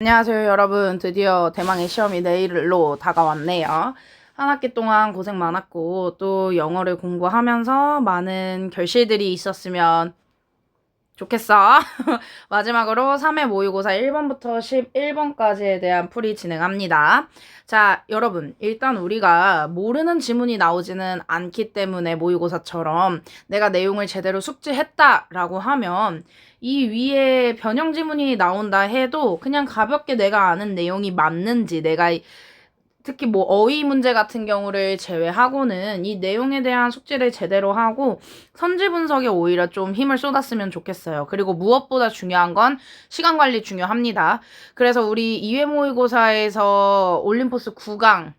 안녕하세요, 여러분. 드디어 대망의 시험이 내일로 다가왔네요. 한 학기 동안 고생 많았고, 또 영어를 공부하면서 많은 결실들이 있었으면 좋겠어. 마지막으로 3회 모의고사 1번부터 11번까지에 대한 풀이 진행합니다. 자, 여러분. 일단 우리가 모르는 지문이 나오지는 않기 때문에 모의고사처럼 내가 내용을 제대로 숙지했다라고 하면 이 위에 변형 지문이 나온다 해도 그냥 가볍게 내가 아는 내용이 맞는지 특히 뭐 어휘 문제 같은 경우를 제외하고는 이 내용에 대한 숙지를 제대로 하고 선지 분석에 오히려 좀 힘을 쏟았으면 좋겠어요. 그리고 무엇보다 중요한 건 시간 관리 중요합니다. 그래서 우리 2회 모의고사에서 올림포스 9강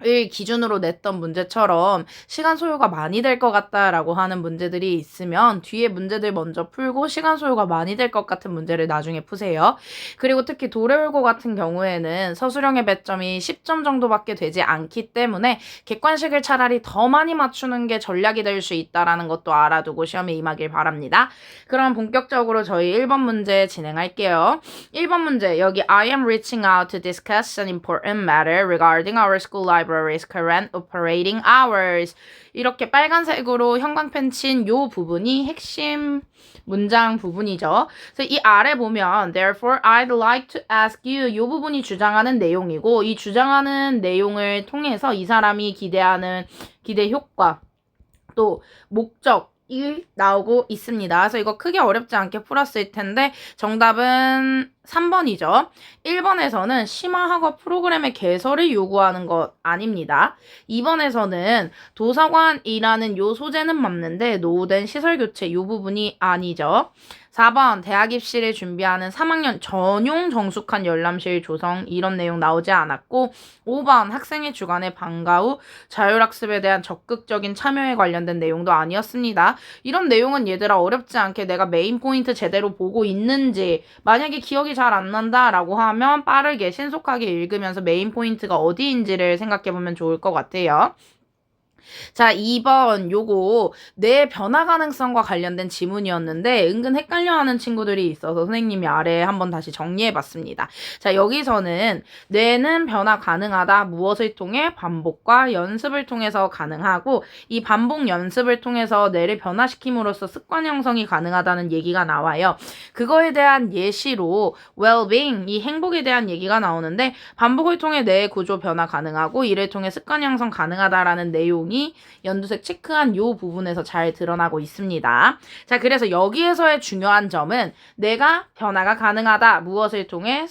을 기준으로 냈던 문제처럼 시간 소요가 많이 될 것 같다라고 하는 문제들이 있으면 뒤에 문제들 먼저 풀고 시간 소요가 많이 될 것 같은 문제를 나중에 푸세요. 그리고 특히 도래울고 같은 경우에는 서술형의 배점이 10점 정도밖에 되지 않기 때문에 객관식을 차라리 더 많이 맞추는 게 전략이 될 수 있다라는 것도 알아두고 시험에 임하길 바랍니다. 그럼 본격적으로 저희 1번 문제 진행할게요. 1번 문제 여기 I am reaching out to discuss an important matter regarding our school library's current operating hours. 이렇게 빨간색으로 형광펜 친 요 부분이 핵심 문장 부분이죠. 그래서 이 아래 보면 therefore I'd like to ask you 요 부분이 주장하는 내용이고 이 주장하는 내용을 통해서 이 사람이 기대하는 기대 효과 또 목적이 나오고 있습니다. 그래서 이거 크게 어렵지 않게 풀었을 텐데 정답은 3번이죠. 1번에서는 심화학업 프로그램의 개설을 요구하는 것 아닙니다. 2번에서는 도서관이라는 요 소재는 맞는데 노후된 시설 교체 요 부분이 아니죠. 4번 대학 입시를 준비하는 3학년 전용 정숙한 열람실 조성 이런 내용 나오지 않았고 5번 학생의 주관에 방과 후 자율학습에 대한 적극적인 참여에 관련된 내용도 아니었습니다. 이런 내용은 얘들아 어렵지 않게 내가 메인 포인트 제대로 보고 있는지 만약에 기억이 잘 안 난다라고 하면 빠르게 신속하게 읽으면서 메인 포인트가 어디인지를 생각해보면 좋을 것 같아요. 자, 2번 요거 뇌 변화 가능성과 관련된 지문이었는데 은근 헷갈려하는 친구들이 있어서 선생님이 아래에 한번 다시 정리해봤습니다. 자, 여기서는 뇌는 변화 가능하다. 무엇을 통해? 반복과 연습을 통해서 가능하고 이 반복 연습을 통해서 뇌를 변화시킴으로써 습관 형성이 가능하다는 얘기가 나와요. 그거에 대한 예시로 well-being, 이 행복에 대한 얘기가 나오는데 반복을 통해 뇌의 구조 변화 가능하고 이를 통해 습관 형성 가능하다라는 내용이 연두색 체크한 요 부분에서 잘 드러나고 있습니다. 자, 그래서 여기에서의 중요한 점은 내가 변화가 가능하다. 무엇을 통해?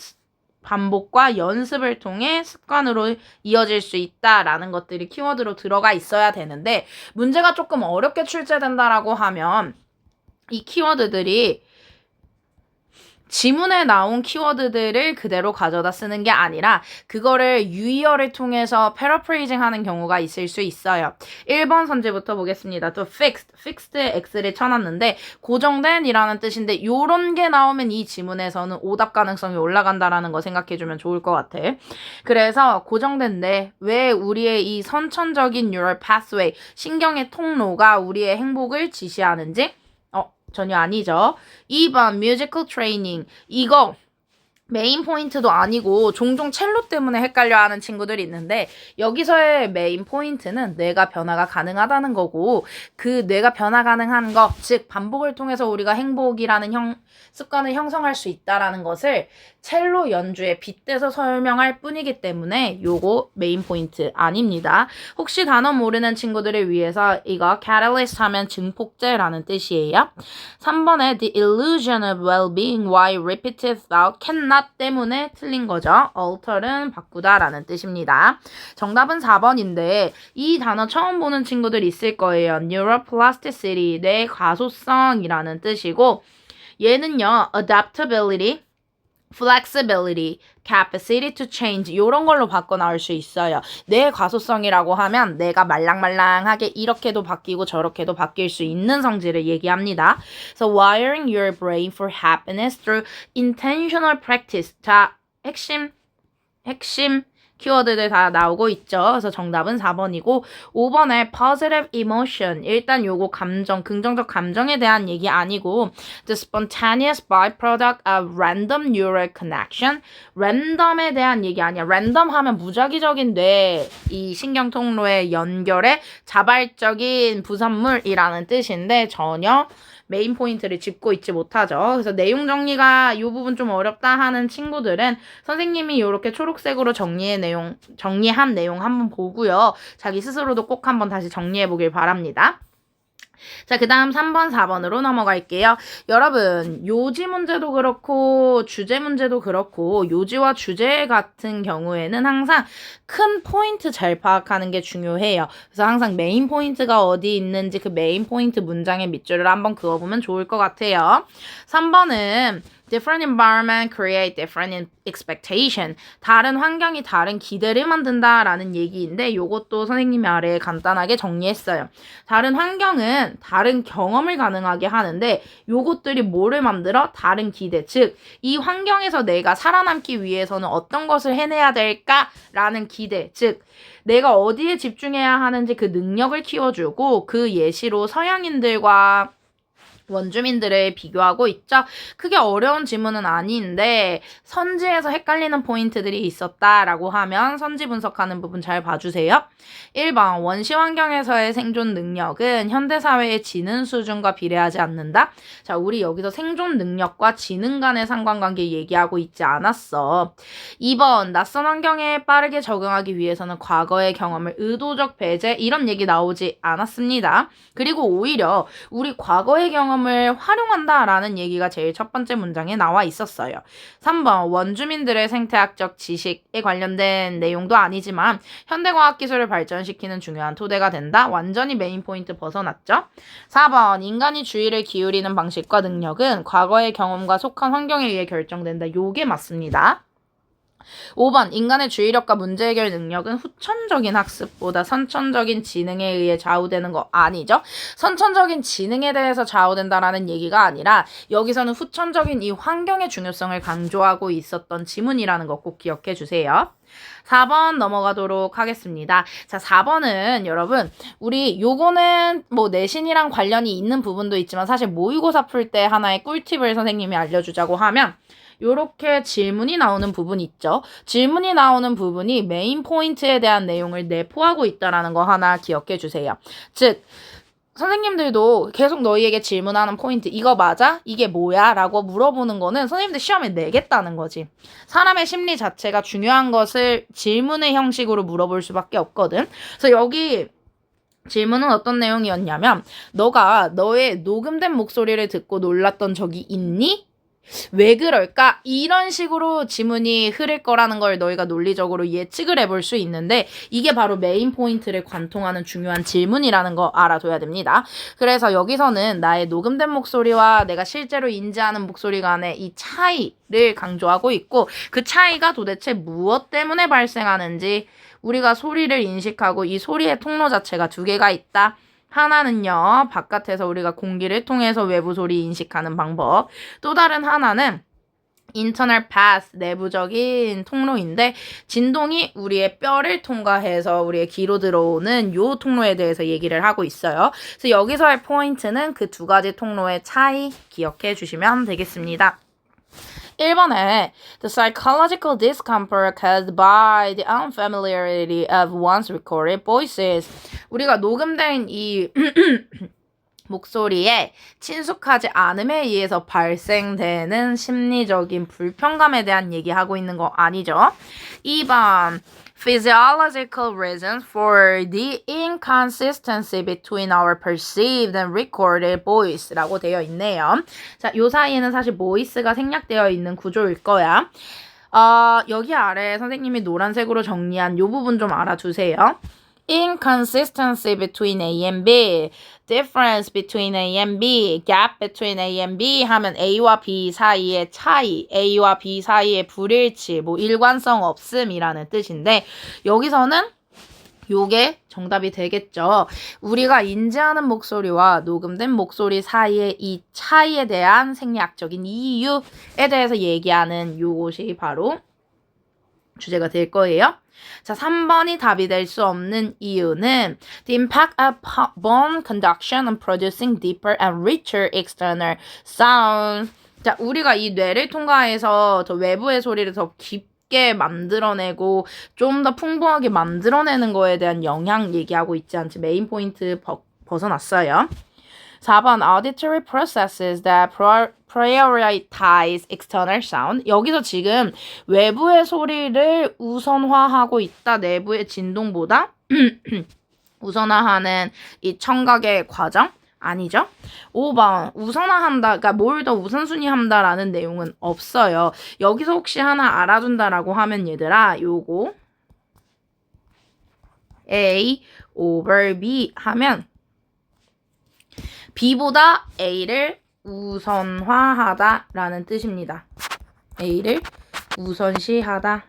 반복과 연습을 통해 습관으로 이어질 수 있다라는 것들이 키워드로 들어가 있어야 되는데 문제가 조금 어렵게 출제된다라고 하면 이 키워드들이 지문에 나온 키워드들을 그대로 가져다 쓰는 게 아니라 그거를 유의어를 통해서 패러프레이징 하는 경우가 있을 수 있어요. 1번 선지부터 보겠습니다. 또 fixed에 x를 쳐놨는데 고정된 이라는 뜻인데 요런 게 나오면 이 지문에서는 오답 가능성이 올라간다라는 거 생각해주면 좋을 것 같아. 그래서 고정된데 왜 우리의 이 선천적인 neural pathway 신경의 통로가 우리의 행복을 지시하는지 전혀 아니죠. 2번 뮤지컬 트레이닝 이거 메인 포인트도 아니고 종종 첼로 때문에 헷갈려하는 친구들이 있는데 여기서의 메인 포인트는 뇌가 변화가 가능하다는 거고 그 뇌가 변화 가능한 것, 즉 반복을 통해서 우리가 행복이라는 습관을 형성할 수 있다라는 것을 첼로 연주에 빗대서 설명할 뿐이기 때문에 요거 메인 포인트 아닙니다. 혹시 단어 모르는 친구들을 위해서 이거 catalyst 하면 증폭제라는 뜻이에요. 3번에 the illusion of well-being why repeated thought cannot 때문에 틀린 거죠. alter는 바꾸다라는 뜻입니다. 정답은 4번인데 이 단어 처음 보는 친구들 있을 거예요. neuroplasticity, 뇌 가소성이라는 뜻이고 얘는요, adaptability, flexibility, capacity to change 이런 걸로 바꿔 나올 수 있어요. 뇌 가소성이라고 하면 내가 말랑말랑하게 이렇게도 바뀌고 저렇게도 바뀔 수 있는 성질을 얘기합니다. So wiring your brain for happiness through intentional practice. 자, 핵심 키워드들 다 나오고 있죠. 그래서 정답은 4번이고 5번에 positive emotion. 일단 요거 감정, 긍정적 감정에 대한 얘기 아니고 the spontaneous byproduct of random neural connection. 랜덤에 대한 얘기 아니야. 랜덤 하면 무작위적인 뇌, 이 신경 통로의 연결의 자발적인 부산물이라는 뜻인데 전혀 메인 포인트를 짚고 있지 못하죠. 그래서 내용 정리가 이 부분 좀 어렵다 하는 친구들은 선생님이 이렇게 초록색으로 정리한 내용 한번 보고요. 자기 스스로도 꼭 한번 다시 정리해 보길 바랍니다. 자, 그 다음 3번, 4번으로 넘어갈게요. 여러분, 요지 문제도 그렇고 주제 문제도 그렇고 요지와 주제 같은 경우에는 항상 큰 포인트 잘 파악하는 게 중요해요. 그래서 항상 메인 포인트가 어디 있는지 그 메인 포인트 문장의 밑줄을 한번 그어보면 좋을 것 같아요. 3번은 different environment create different expectation. 다른 환경이 다른 기대를 만든다라는 얘기인데 요것도 선생님이 아래에 간단하게 정리했어요. 다른 환경은 다른 경험을 가능하게 하는데 요것들이 뭐를 만들어? 다른 기대. 즉, 이 환경에서 내가 살아남기 위해서는 어떤 것을 해내야 될까라는 기대. 즉, 내가 어디에 집중해야 하는지 그 능력을 키워주고 그 예시로 서양인들과 원주민들을 비교하고 있죠. 크게 어려운 지문은 아닌데 선지에서 헷갈리는 포인트들이 있었다라고 하면 선지 분석하는 부분 잘 봐주세요. 1번 원시 환경에서의 생존 능력은 현대사회의 지능 수준과 비례하지 않는다. 자, 우리 여기서 생존 능력과 지능 간의 상관관계 얘기하고 있지 않았어. 2번 낯선 환경에 빠르게 적응하기 위해서는 과거의 경험을 의도적 배제 이런 얘기 나오지 않았습니다. 그리고 오히려 우리 과거의 경험을 활용한다라는 얘기가 제일 첫 번째 문장에 나와 있었어요. 3번 원주민들의 생태학적 지식에 관련된 내용도 아니지만 현대과학기술을 발전시키는 중요한 토대가 된다. 완전히 메인 포인트 벗어났죠. 4번 인간이 주의를 기울이는 방식과 능력은 과거의 경험과 속한 환경에 의해 결정된다. 요게 맞습니다. 5번 인간의 주의력과 문제 해결 능력은 후천적인 학습보다 선천적인 지능에 의해 좌우되는 거 아니죠? 선천적인 지능에 대해서 좌우된다라는 얘기가 아니라 여기서는 후천적인 이 환경의 중요성을 강조하고 있었던 지문이라는 거 꼭 기억해 주세요. 4번 넘어가도록 하겠습니다. 자, 4번은 여러분 우리 요거는 뭐 내신이랑 관련이 있는 부분도 있지만 사실 모의고사 풀 때 하나의 꿀팁을 선생님이 알려주자고 하면 요렇게 질문이 나오는 부분 있죠. 질문이 나오는 부분이 메인 포인트에 대한 내용을 내포하고 있다는 거 하나 기억해 주세요. 즉 선생님들도 계속 너희에게 질문하는 포인트 이거 맞아? 이게 뭐야? 라고 물어보는 거는 선생님들 시험에 내겠다는 거지. 사람의 심리 자체가 중요한 것을 질문의 형식으로 물어볼 수밖에 없거든. 그래서 여기 질문은 어떤 내용이었냐면 너가 너의 녹음된 목소리를 듣고 놀랐던 적이 있니? 왜 그럴까? 이런 식으로 지문이 흐를 거라는 걸 너희가 논리적으로 예측을 해볼 수 있는데 이게 바로 메인 포인트를 관통하는 중요한 질문이라는 거 알아둬야 됩니다. 그래서 여기서는 나의 녹음된 목소리와 내가 실제로 인지하는 목소리 간의 이 차이를 강조하고 있고 그 차이가 도대체 무엇 때문에 발생하는지 우리가 소리를 인식하고 이 소리의 통로 자체가 두 개가 있다. 하나는요, 바깥에서 우리가 공기를 통해서 외부 소리 인식하는 방법. 또 다른 하나는 internal path, 내부적인 통로인데 진동이 우리의 뼈를 통과해서 우리의 귀로 들어오는 요 통로에 대해서 얘기를 하고 있어요. 그래서 여기서의 포인트는 그 두 가지 통로의 차이 기억해 주시면 되겠습니다. 1번에 the psychological discomfort caused by the unfamiliarity of one's recorded voices. 우리가 녹음된 이 목소리에 친숙하지 않음에 의해서 발생되는 심리적인 불편감에 대한 얘기하고 있는 거 아니죠? 2번 physiological reasons for the inconsistency between our perceived and recorded voice라고 되어 있네요. 자, 요 사이에는 사실 voice가 생략되어 있는 구조일 거야. 여기 아래 선생님이 노란색으로 정리한 요 부분 좀 알아두세요. Inconsistency between A and B, difference between A and B, gap between A and B 하면 A와 B 사이의 차이, A와 B 사이의 불일치, 뭐 일관성 없음이라는 뜻인데 여기서는 요게 정답이 되겠죠. 우리가 인지하는 목소리와 녹음된 목소리 사이의 이 차이에 대한 생리학적인 이유에 대해서 얘기하는 요것이 바로 주제가 될 거예요. 자, 3번이 답이 될 수 없는 이유는 The impact of bone conduction on producing deeper and richer external sound. 자, 우리가 이 뇌를 통과해서 더 외부의 소리를 더 깊게 만들어내고 좀 더 풍부하게 만들어내는 거에 대한 영향 얘기하고 있지 않지. 메인 포인트 벗어났어요. 4번 auditory processes that prioritize external sound. 여기서 지금 외부의 소리를 우선화하고 있다. 내부의 진동보다 우선화하는 이 청각의 과정? 아니죠. 5번 우선화한다. 그러니까 뭘 더 우선순위한다라는 내용은 없어요. 여기서 혹시 하나 알아준다라고 하면 얘들아 요거 A over B 하면 B보다 A를 우선화하다라는 뜻입니다. A를 우선시하다.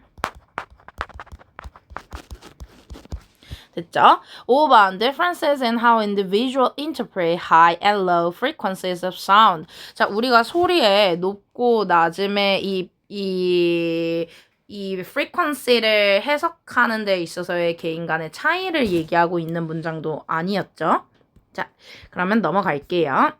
됐죠? 5번 differences in how individuals interpret high and low frequencies of sound. 자, 우리가 소리의 높고 낮음의 이 frequency를 해석하는 데 있어서의 개인 간의 차이를 얘기하고 있는 문장도 아니었죠? 자, 그러면 넘어갈게요.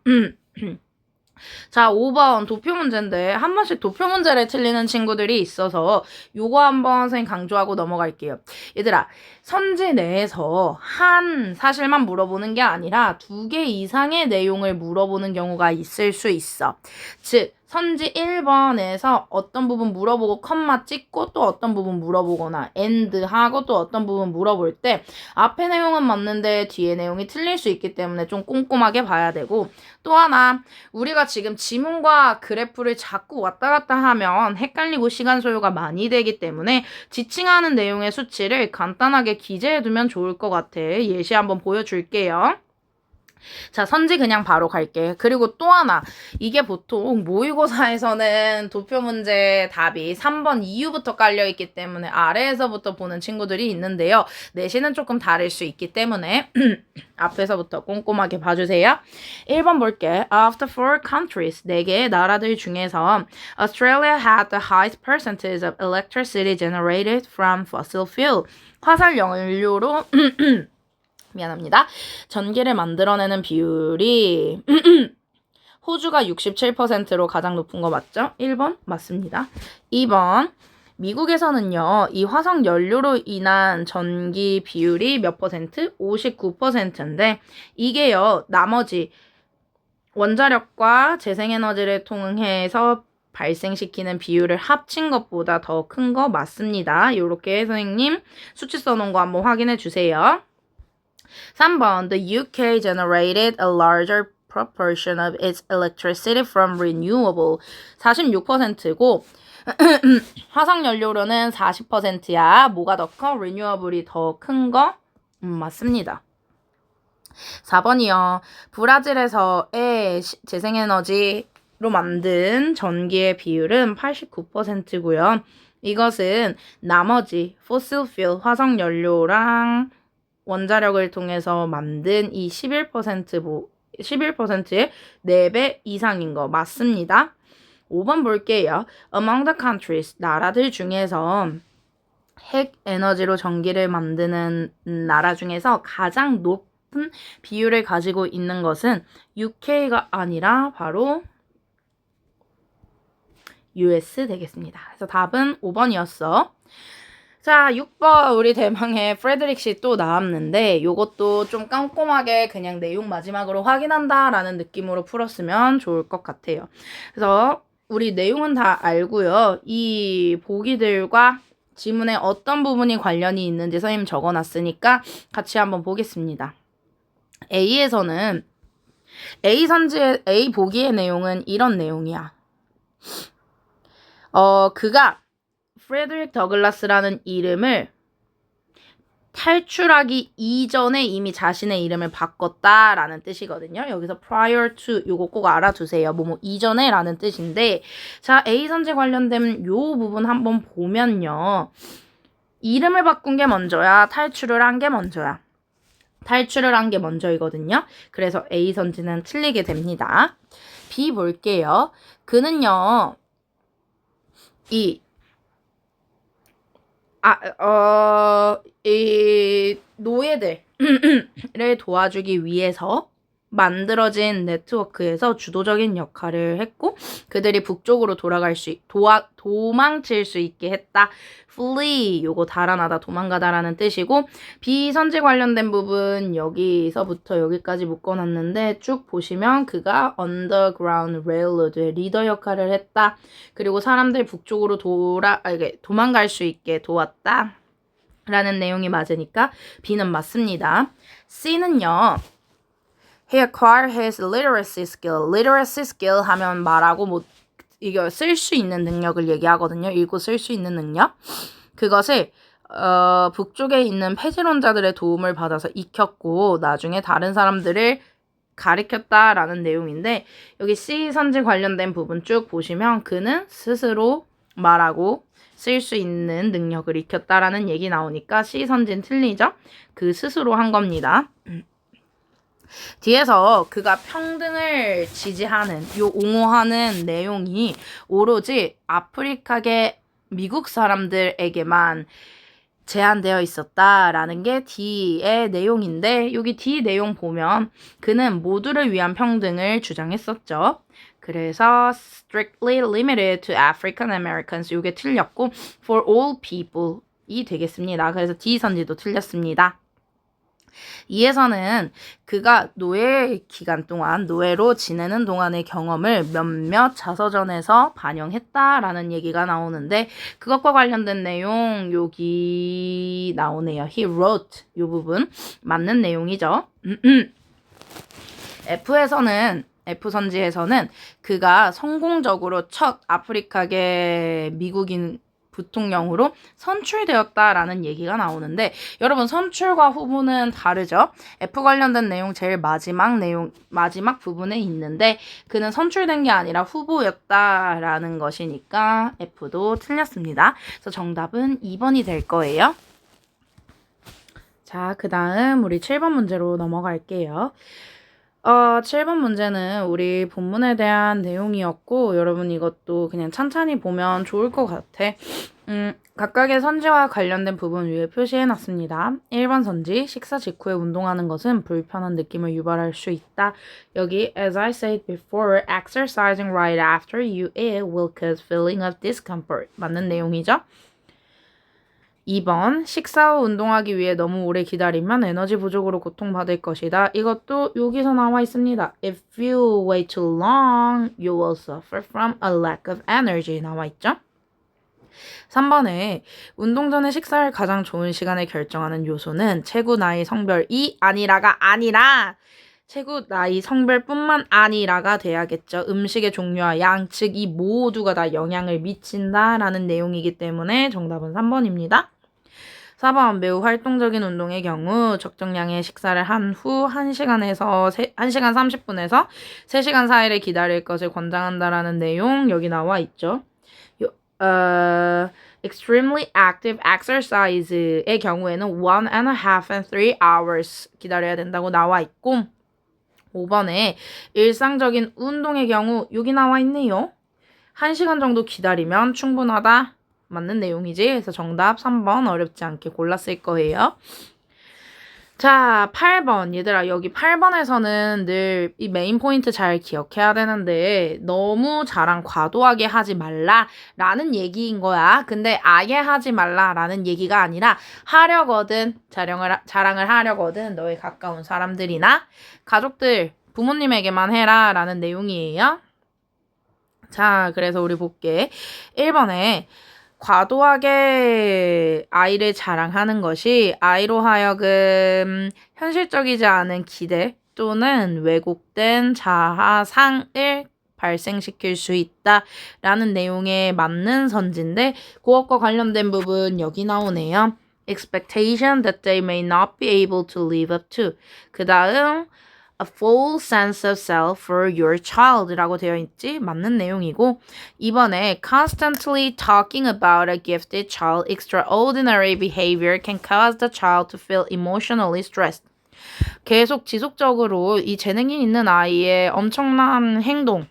자, 5번 도표 문제인데 한 번씩 도표 문제를 틀리는 친구들이 있어서 요거 한번 선생님 강조하고 넘어갈게요. 얘들아, 선지 내에서 한 사실만 물어보는 게 아니라 2개 이상의 내용을 물어보는 경우가 있을 수 있어. 즉, 선지 1번에서 어떤 부분 물어보고 컴마 찍고 또 어떤 부분 물어보거나 end하고 또 어떤 부분 물어볼 때 앞에 내용은 맞는데 뒤에 내용이 틀릴 수 있기 때문에 좀 꼼꼼하게 봐야 되고, 또 하나 우리가 지금 지문과 그래프를 자꾸 왔다 갔다 하면 헷갈리고 시간 소요가 많이 되기 때문에 지칭하는 내용의 수치를 간단하게 기재해두면 좋을 것 같아. 예시 한번 보여줄게요. 자, 선지 그냥 바로 갈게. 그리고 또 하나, 이게 보통 모의고사에서는 도표 문제 답이 3번 이후부터 깔려있기 때문에 아래에서부터 보는 친구들이 있는데요. 내신은 조금 다를 수 있기 때문에 앞에서부터 꼼꼼하게 봐주세요. 1번 볼게. Of the four countries, 4개의 나라들 중에서 Australia had the highest percentage of electricity generated from fossil fuel. 화살 연료로 미안합니다. 전기를 만들어내는 비율이 호주가 67%로 가장 높은 거 맞죠? 1번 맞습니다. 2번 미국에서는요. 이 화석 연료로 인한 전기 비율이 몇 퍼센트? 59%인데 이게요. 나머지 원자력과 재생에너지를 통해서 발생시키는 비율을 합친 것보다 더 큰 거 맞습니다. 이렇게 선생님 수치 써놓은 거 한번 확인해 주세요. 3번 The UK generated a larger proportion of its electricity from renewable. 46%고 화석연료로는 40%야. 뭐가 더 커? renewable이 더 큰 거? 맞습니다. 4번이요. 브라질에서의 재생에너지로 만든 전기의 비율은 89%고요. 이것은 나머지 fossil fuel 화석연료랑 원자력을 통해서 만든 이 11%의 4배 이상인 거 맞습니다. 5번 볼게요. Among the countries, 나라들 중에서 핵 에너지로 전기를 만드는 나라 중에서 가장 높은 비율을 가지고 있는 것은 UK가 아니라 바로 US 되겠습니다. 그래서 답은 5번이었어. 자, 6번 우리 대망의 프레드릭 씨 또 나왔는데 요것도 좀 꼼꼼하게 그냥 내용 마지막으로 확인한다라는 느낌으로 풀었으면 좋을 것 같아요. 그래서 우리 내용은 다 알고요. 이 보기들과 지문에 어떤 부분이 관련이 있는지 선생님 적어놨으니까 같이 한번 보겠습니다. A에서는 A 보기의 내용은 이런 내용이야. 그가 프레드릭 더글라스라는 이름을 탈출하기 이전에 이미 자신의 이름을 바꿨다라는 뜻이거든요. 여기서 prior to 요거 꼭 알아두세요. 뭐뭐 이전에 라는 뜻인데, 자, A 선지 관련된 요 부분 한번 보면요. 이름을 바꾼 게 먼저야, 탈출을 한 게 먼저야. 탈출을 한 게 먼저이거든요. 그래서 A 선지는 틀리게 됩니다. B 볼게요. 그는요. 이 노예들을 도와주기 위해서 만들어진 네트워크에서 주도적인 역할을 했고 그들이 북쪽으로 도망칠 수 있게 했다. flee 요거 달아나다 도망가다라는 뜻이고 비선지 관련된 부분 여기서부터 여기까지 묶어놨는데 쭉 보시면 그가 Underground Railroad의 리더 역할을 했다. 그리고 사람들 북쪽으로 도망갈 수 있게 도왔다. 라는 내용이 맞으니까 B는 맞습니다. C는요. He acquired his literacy skill. literacy skill 하면 말하고 이거 쓸 수 있는 능력을 얘기하거든요. 읽고 쓸 수 있는 능력. 그것을 북쪽에 있는 폐지론자들의 도움을 받아서 익혔고 나중에 다른 사람들을 가리켰다라는 내용인데 여기 C 선지 관련된 부분 쭉 보시면 그는 스스로 말하고 쓸 수 있는 능력을 익혔다라는 얘기 나오니까 C 선지는 틀리죠? 그 스스로 한 겁니다. 뒤에서 그가 평등을 지지하는 옹호하는 내용이 오로지 아프리카계 미국 사람들에게만 제한되어 있었다라는 게 D의 내용인데 여기 D 내용 보면 그는 모두를 위한 평등을 주장했었죠. 그래서 strictly limited to African Americans 이게 틀렸고 for all people이 되겠습니다. 그래서 D 선지도 틀렸습니다. 이에서는 그가 노예 기간 동안 노예로 지내는 동안의 경험을 몇몇 자서전에서 반영했다라는 얘기가 나오는데 그것과 관련된 내용 여기 나오네요. He wrote 이 부분 맞는 내용이죠. F선지에서는 그가 성공적으로 첫 아프리카계 미국인 부통령으로 선출되었다라는 얘기가 나오는데 여러분 선출과 후보는 다르죠. F 관련된 내용 제일 마지막 부분에 있는데 그는 선출된 게 아니라 후보였다라는 것이니까 F도 틀렸습니다. 그래서 정답은 2번이 될 거예요. 자, 그 다음 우리 7번 문제로 넘어갈게요. 7번 문제는 우리 본문에 대한 내용이었고 여러분 이것도 그냥 찬찬히 보면 좋을 것 같아. 각각의 선지와 관련된 부분 위에 표시해놨습니다. 1번 선지, 식사 직후에 운동하는 것은 불편한 느낌을 유발할 수 있다. 여기 as I said before, exercising right after you eat will cause feeling of discomfort. 맞는 내용이죠? 2번 식사 후 운동하기 위해 너무 오래 기다리면 에너지 부족으로 고통받을 것이다. 이것도 여기서 나와 있습니다. If you wait too long, you will suffer from a lack of energy. 나와 있죠? 3번에 운동 전에 식사할 가장 좋은 시간을 결정하는 요소는 체구, 나이, 성별이 아니라가 아니라 체구, 나이, 성별뿐만 아니라가 돼야겠죠. 음식의 종류와 양, 즉 이 모두가 다 영향을 미친다라는 내용이기 때문에 정답은 3번입니다. 4번 매우 활동적인 운동의 경우 적정량의 식사를 한 후 1시간 30분에서 3시간 사이를 기다릴 것을 권장한다라는 내용 여기 나와 있죠. extremely active exercise의 경우에는 1.5 and 3 hours 기다려야 된다고 나와 있고 5번에 일상적인 운동의 경우 여기 나와 있네요. 1시간 정도 기다리면 충분하다. 맞는 내용이지. 그래서 정답 3번 어렵지 않게 골랐을 거예요. 자, 8번. 얘들아, 여기 8번에서는 늘 이 메인 포인트 잘 기억해야 되는데 너무 자랑 과도하게 하지 말라라는 얘기인 거야. 근데 아예 하지 말라라는 얘기가 아니라 하려거든. 자랑을 하려거든. 너의 가까운 사람들이나 가족들, 부모님에게만 해라라는 내용이에요. 자, 그래서 우리 볼게. 1번에 과도하게 아이를 자랑하는 것이 아이로 하여금 현실적이지 않은 기대 또는 왜곡된 자아상을 발생시킬 수 있다라는 내용에 맞는 선지인데 그것과 관련된 부분 여기 나오네요. Expectation that they may not be able to live up to. 그 다음 a full sense of self for your child라고 되어 있지? 맞는 내용이고 이번에 constantly talking about a gifted child extraordinary behavior can cause the child to feel emotionally stressed. 계속 지속적으로 이 재능이 있는 아이의 엄청난 행동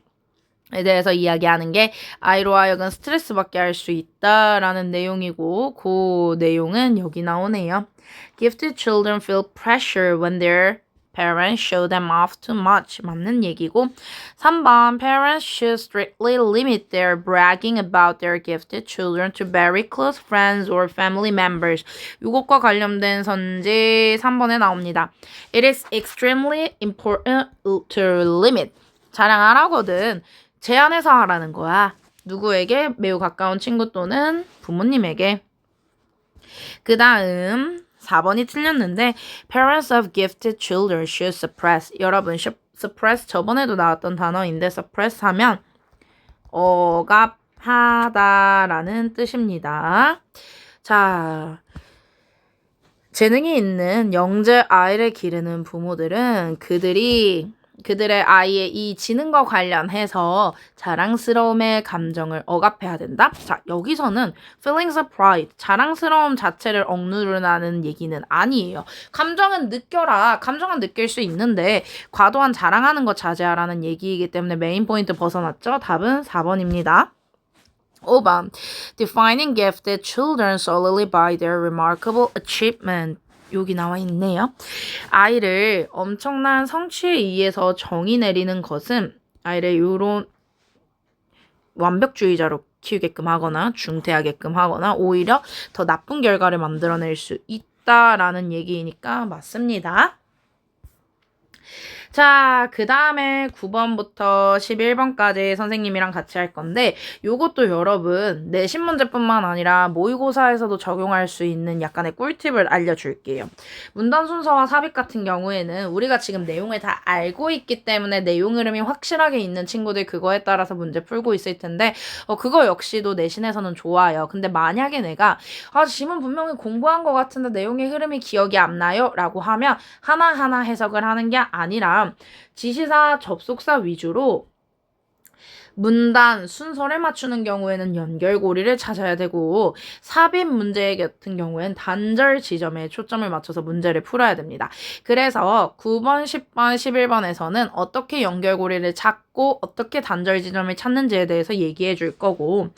에 대해서 이야기하는 게 아이로 하여금 스트레스 받게 할 수 있다라는 내용이고 그 내용은 여기 나오네요. Gifted children feel pressure when their parents show them off too much. 맞는 얘기고 3번 Parents should strictly limit their bragging about their gifted children to very close friends or family members. 이것과 관련된 선지 3번에 나옵니다. It is extremely important to limit. 자랑하라거든. 제한해서 하라는 거야. 누구에게? 매우 가까운 친구 또는 부모님에게. 그 다음 4번이 틀렸는데 Parents of gifted children should suppress. 여러분 suppress 저번에도 나왔던 단어인데 suppress 하면 억압하다라는 뜻입니다. 자, 재능이 있는 영재 아이를 기르는 부모들은 그들의 아이의 이 지능과 관련해서 자랑스러움의 감정을 억압해야 된다. 자, 여기서는 feelings of pride, 자랑스러움 자체를 억누르라는 얘기는 아니에요. 감정은 느껴라. 감정은 느낄 수 있는데 과도한 자랑하는 거 자제하라는 얘기이기 때문에 메인 포인트 벗어났죠. 답은 4번입니다. 5번. Defining gifted children solely by their remarkable achievement. 여기 나와 있네요. 아이를 엄청난 성취에 의해서 정의 내리는 것은 아이를 요런 완벽주의자로 키우게끔 하거나 중퇴하게끔 하거나 오히려 더 나쁜 결과를 만들어낼 수 있다라는 얘기니까 맞습니다. 자, 그 다음에 9번부터 11번까지 선생님이랑 같이 할 건데 요것도 여러분 내신 문제뿐만 아니라 모의고사에서도 적용할 수 있는 약간의 꿀팁을 알려줄게요. 문단 순서와 삽입 같은 경우에는 우리가 지금 내용을 다 알고 있기 때문에 내용 흐름이 확실하게 있는 친구들 그거에 따라서 문제 풀고 있을 텐데 그거 역시도 내신에서는 좋아요. 근데 만약에 내가 지문 분명히 공부한 것 같은데 내용의 흐름이 기억이 안 나요? 라고 하면 하나하나 해석을 하는 게 아니라 지시사, 접속사 위주로 문단 순서를 맞추는 경우에는 연결고리를 찾아야 되고 삽입 문제 같은 경우에는 단절 지점에 초점을 맞춰서 문제를 풀어야 됩니다. 그래서 9번, 10번, 11번에서는 어떻게 연결고리를 찾고 어떻게 단절 지점을 찾는지에 대해서 얘기해 줄 거고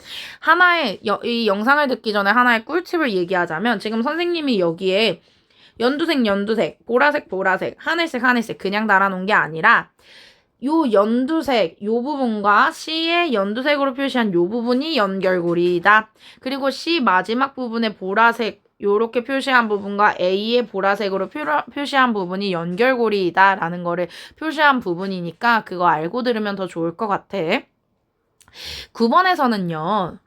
이 영상을 듣기 전에 하나의 꿀팁을 얘기하자면 지금 선생님이 여기에 연두색, 보라색, 하늘색 그냥 달아놓은 게 아니라 요 연두색 요 부분과 C의 연두색으로 표시한 요 부분이 연결고리이다. 그리고 C 마지막 부분에 보라색 요렇게 표시한 부분과 A의 보라색으로 표시한 부분이 연결고리이다 라는 거를 표시한 부분이니까 그거 알고 들으면 더 좋을 것 같아. 9번에서는요.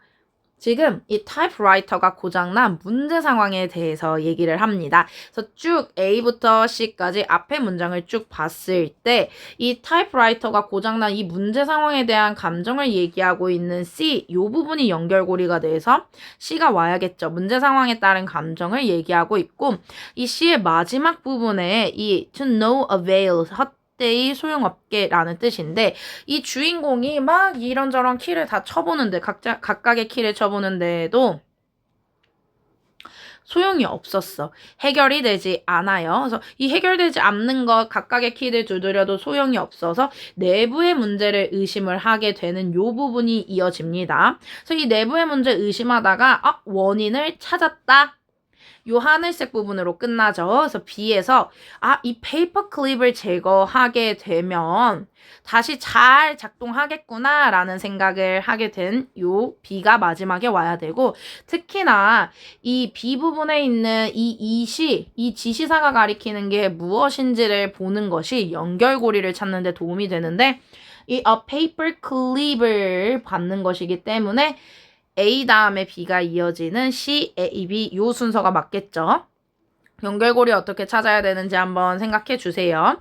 지금 이 타이프라이터가 고장난 문제 상황에 대해서 얘기를 합니다. 그래서 쭉 A부터 C까지 앞에 문장을 쭉 봤을 때 이 타이프라이터가 고장난 이 문제 상황에 대한 감정을 얘기하고 있는 C, 이 부분이 연결고리가 돼서 C가 와야겠죠. 문제 상황에 따른 감정을 얘기하고 있고 이 C의 마지막 부분에 이 to no avail, 헛되이 소용없게라는 뜻인데 이 주인공이 막 이런저런 키를 다 쳐보는데 각각의 키를 쳐보는데도 소용이 없었어. 해결이 되지 않아요. 그래서 이 해결되지 않는 것 각각의 키를 두드려도 소용이 없어서 내부의 문제를 의심을 하게 되는 요 부분이 이어집니다. 그래서 이 내부의 문제 의심하다가 원인을 찾았다. 요 하늘색 부분으로 끝나죠. 그래서 B에서 이 페이퍼 클립을 제거하게 되면 다시 잘 작동하겠구나 라는 생각을 하게 된 요 B가 마지막에 와야 되고 특히나 이 B 부분에 있는 이 지시사가 가리키는 게 무엇인지를 보는 것이 연결고리를 찾는 데 도움이 되는데 이 paper clip을 받는 것이기 때문에 A 다음에 B가 이어지는 C, A, B 요 순서가 맞겠죠? 연결고리 어떻게 찾아야 되는지 한번 생각해 주세요.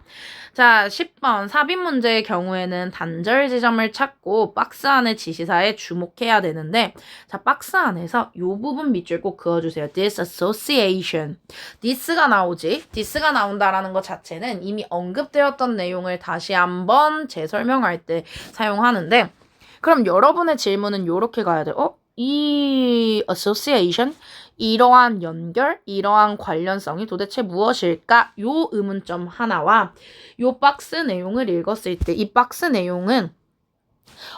자, 10번 삽입 문제의 경우에는 단절 지점을 찾고 박스 안의 지시사에 주목해야 되는데 자, 박스 안에서 요 부분 밑줄 꼭 그어주세요. disassociation. this가 나오지. this가 나온다라는 것 자체는 이미 언급되었던 내용을 다시 한번 재설명할 때 사용하는데 그럼 여러분의 질문은 요렇게 가야 돼. 이 association, 이러한 연결, 이러한 관련성이 도대체 무엇일까? 요 의문점 하나와 요 박스 내용을 읽었을 때 이 박스 내용은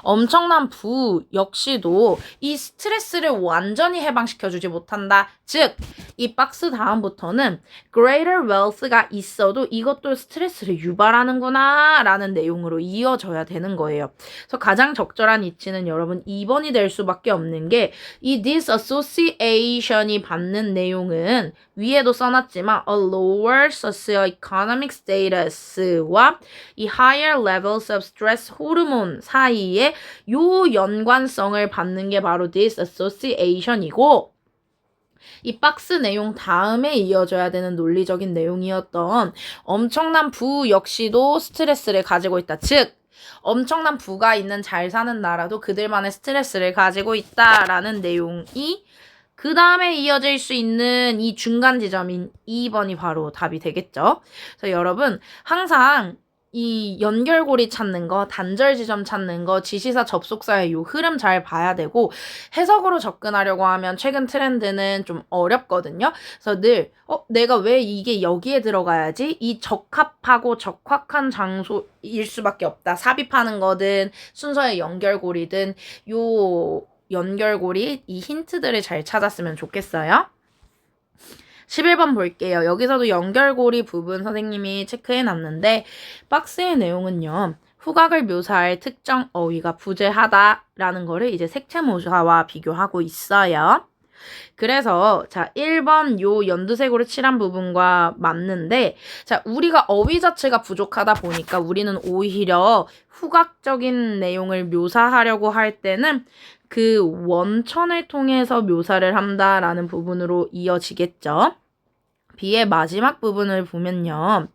엄청난 부 역시도 이 스트레스를 완전히 해방시켜주지 못한다. 즉, 이 박스 다음부터는 greater wealth가 있어도 이것도 스트레스를 유발하는구나 라는 내용으로 이어져야 되는 거예요. 그래서 가장 적절한 이치는 여러분 2번이 될 수밖에 없는 게 이 disassociation이 받는 내용은 위에도 써놨지만 a lower socioeconomic status와 이 higher levels of stress 호르몬 사이에 요 연관성을 받는 게 바로 disassociation이고 이 박스 내용 다음에 이어져야 되는 논리적인 내용이었던 엄청난 부 역시도 스트레스를 가지고 있다. 즉 엄청난 부가 있는 잘 사는 나라도 그들만의 스트레스를 가지고 있다라는 내용이 그 다음에 이어질 수 있는 이 중간 지점인 2번이 바로 답이 되겠죠. 그래서 여러분 항상 이 연결고리 찾는 거, 단절 지점 찾는 거, 지시사 접속사의 요 흐름 잘 봐야 되고 해석으로 접근하려고 하면 최근 트렌드는 좀 어렵거든요. 그래서 늘 내가 왜 이게 여기에 들어가야지? 이 적합하고 적확한 장소일 수밖에 없다. 삽입하는 거든 순서의 연결고리든 요 연결고리 이 힌트들을 잘 찾았으면 좋겠어요. 11번 볼게요. 여기서도 연결고리 부분 선생님이 체크해 놨는데 박스의 내용은요. 후각을 묘사할 특정 어휘가 부재하다라는 거를 이제 색채모사와 비교하고 있어요. 그래서 자 1번 요 연두색으로 칠한 부분과 맞는데 자 우리가 어휘 자체가 부족하다 보니까 우리는 오히려 후각적인 내용을 묘사하려고 할 때는 그 원천을 통해서 묘사를 한다라는 부분으로 이어지겠죠. B의 마지막 부분을 보면요.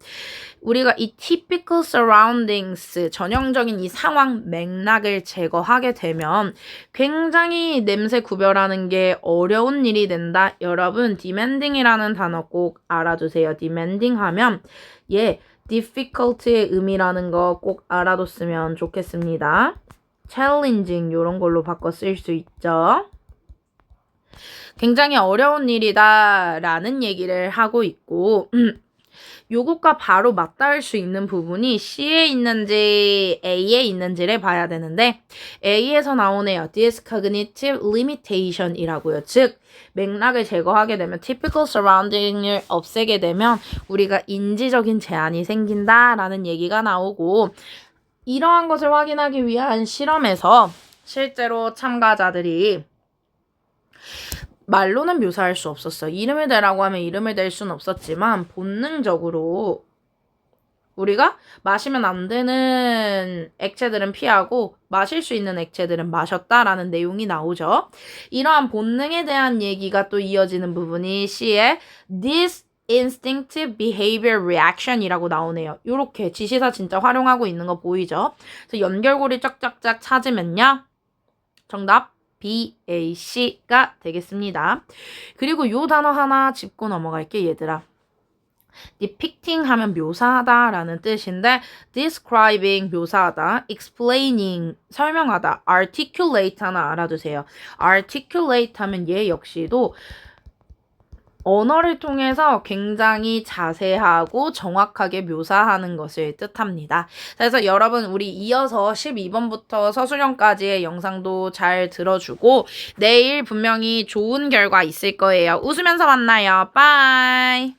우리가 이 typical surroundings, 전형적인 이 상황 맥락을 제거하게 되면 굉장히 냄새 구별하는 게 어려운 일이 된다. 여러분, demanding이라는 단어 꼭 알아두세요. demanding 하면 difficult의 의미라는 거 꼭 알아뒀으면 좋겠습니다. challenging 이런 걸로 바꿔 쓸 수 있죠. 굉장히 어려운 일이다 라는 얘기를 하고 있고 요것과 바로 맞닿을 수 있는 부분이 C에 있는지 A에 있는지를 봐야 되는데 A에서 나오네요. This cognitive limitation 이라고요. 즉 맥락을 제거하게 되면 typical surrounding을 없애게 되면 우리가 인지적인 제한이 생긴다라는 얘기가 나오고 이러한 것을 확인하기 위한 실험에서 실제로 참가자들이 말로는 묘사할 수 없었어. 이름을 대라고 하면 이름을 댈 수는 없었지만 본능적으로 우리가 마시면 안 되는 액체들은 피하고 마실 수 있는 액체들은 마셨다라는 내용이 나오죠. 이러한 본능에 대한 얘기가 또 이어지는 부분이 C의 this instinctive behavior reaction 이라고 나오네요. 요렇게 지시사 진짜 활용하고 있는 거 보이죠? 그래서 연결고리 쫙쫙쫙 찾으면요. 정답 B, A, C가 되겠습니다. 그리고 요 단어 하나 짚고 넘어갈게 얘들아. depicting 하면 묘사하다 라는 뜻인데 describing 묘사하다, explaining 설명하다, articulate 하나 알아두세요. articulate 하면 얘 역시도 언어를 통해서 굉장히 자세하고 정확하게 묘사하는 것을 뜻합니다. 그래서 여러분 우리 이어서 12번부터 서술형까지의 영상도 잘 들어주고 내일 분명히 좋은 결과 있을 거예요. 웃으면서 만나요. 빠이.